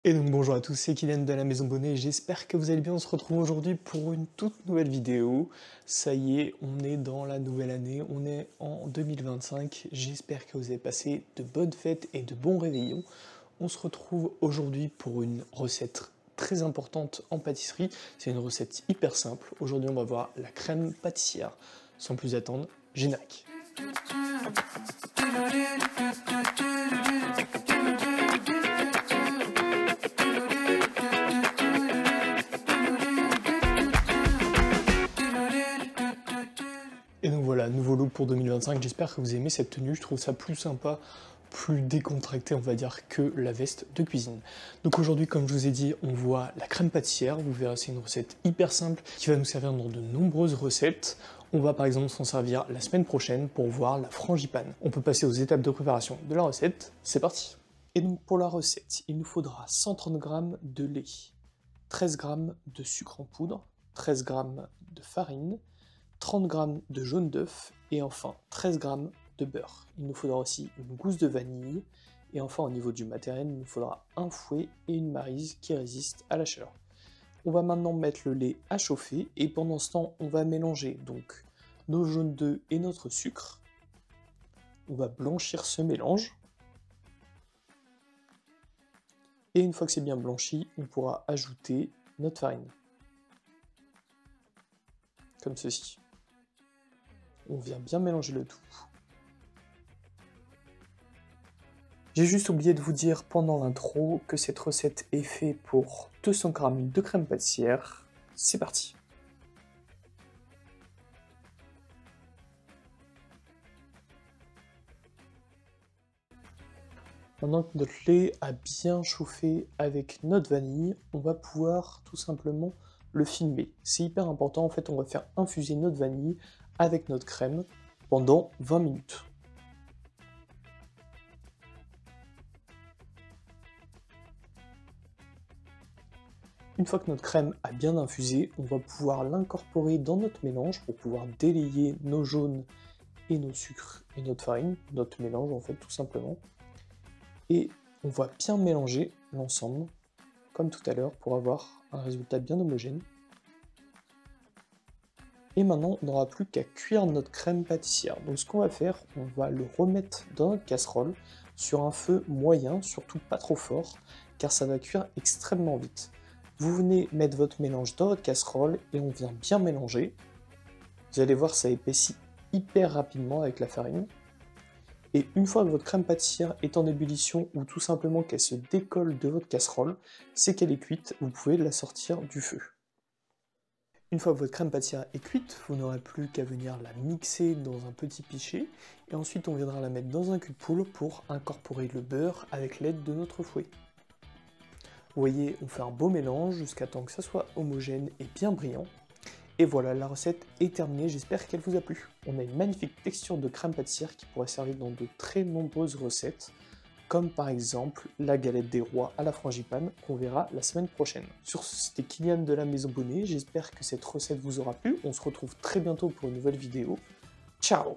Et donc bonjour à tous, c'est Kylian de la Maison Bonnet, j'espère que vous allez bien. On se retrouve aujourd'hui pour une toute nouvelle vidéo. Ça y est, on est dans la nouvelle année, on est en 2025. J'espère que vous avez passé de bonnes fêtes et de bons réveillons. On se retrouve aujourd'hui pour une recette très importante en pâtisserie. C'est une recette hyper simple. Aujourd'hui on va voir la crème pâtissière. Sans plus attendre, générique. Et donc voilà, nouveau look pour 2025, j'espère que vous aimez cette tenue, je trouve ça plus sympa, plus décontracté on va dire que la veste de cuisine. Donc aujourd'hui comme je vous ai dit, on voit la crème pâtissière, vous verrez c'est une recette hyper simple qui va nous servir dans de nombreuses recettes. On va par exemple s'en servir la semaine prochaine pour voir la frangipane. On peut passer aux étapes de préparation de la recette, c'est parti. Et donc pour la recette, il nous faudra 130 g de lait, 13 g de sucre en poudre, 13 g de farine, 30 g de jaune d'œuf et enfin 13 g de beurre. Il nous faudra aussi une gousse de vanille et enfin au niveau du matériel, il nous faudra un fouet et une maryse qui résistent à la chaleur. On va maintenant mettre le lait à chauffer et pendant ce temps, on va mélanger donc nos jaunes d'œufs et notre sucre. On va blanchir ce mélange. Et une fois que c'est bien blanchi, on pourra ajouter notre farine. Comme ceci. On vient bien mélanger le tout. J'ai juste oublié de vous dire pendant l'intro que cette recette est faite pour 200 g de crème pâtissière. C'est parti. Maintenant que notre lait a bien chauffé avec notre vanille, on va pouvoir tout simplement le filmer. C'est hyper important, en fait on va faire infuser notre vanille avec notre crème pendant 20 minutes. Une fois que notre crème a bien infusé, on va pouvoir l'incorporer dans notre mélange pour pouvoir délayer nos jaunes et nos sucres et notre farine, notre mélange en fait tout simplement. Et on va bien mélanger l'ensemble, comme tout à l'heure, pour avoir un résultat bien homogène. Et maintenant, on n'aura plus qu'à cuire notre crème pâtissière. Donc ce qu'on va faire, on va le remettre dans notre casserole sur un feu moyen, surtout pas trop fort, car ça va cuire extrêmement vite. Vous venez mettre votre mélange dans votre casserole et on vient bien mélanger. Vous allez voir, ça épaissit hyper rapidement avec la farine. Et une fois que votre crème pâtissière est en ébullition ou tout simplement qu'elle se décolle de votre casserole, c'est qu'elle est cuite, vous pouvez la sortir du feu. Une fois que votre crème pâtissière est cuite, vous n'aurez plus qu'à venir la mixer dans un petit pichet et ensuite on viendra la mettre dans un cul de poule pour incorporer le beurre avec l'aide de notre fouet. Vous voyez, on fait un beau mélange jusqu'à temps que ça soit homogène et bien brillant. Et voilà, la recette est terminée, j'espère qu'elle vous a plu. On a une magnifique texture de crème pâtissière qui pourrait servir dans de très nombreuses recettes, comme par exemple la galette des rois à la frangipane qu'on verra la semaine prochaine. Sur ce, c'était Kylian de la Maison Bonnet, j'espère que cette recette vous aura plu. On se retrouve très bientôt pour une nouvelle vidéo. Ciao!